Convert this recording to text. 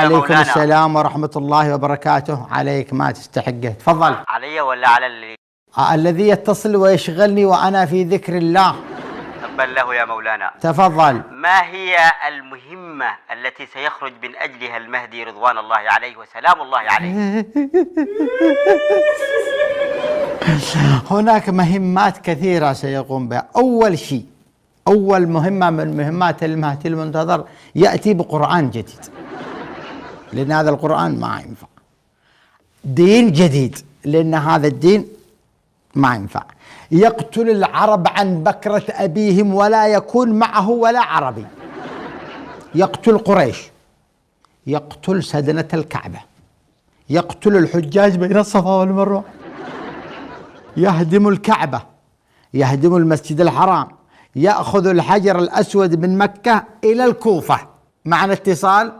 عليكم مولانا. السلام ورحمة الله وبركاته. عليك ما تستحقه، تفضل. علي ولا على اللي؟ الذي يتصل ويشغلني وأنا في ذكر الله. تبا له يا مولانا. تفضل. ما هي المهمة التي سيخرج من أجلها المهدي رضوان الله عليه وسلام الله عليه؟ هناك مهمات كثيرة سيقوم بها. أول شيء، أول مهمة من مهمات المهدي المنتظر يأتي بقرآن جديد، لأن هذا القرآن ما ينفع. دين جديد، لأن هذا الدين ما ينفع. يقتل العرب عن بكرة أبيهم ولا يكون معه ولا عربي. يقتل قريش، يقتل سدنة الكعبة، يقتل الحجاج بين الصفا والمروة، يهدم الكعبة، يهدم المسجد الحرام، يأخذ الحجر الأسود من مكة إلى الكوفة. معنا اتصال.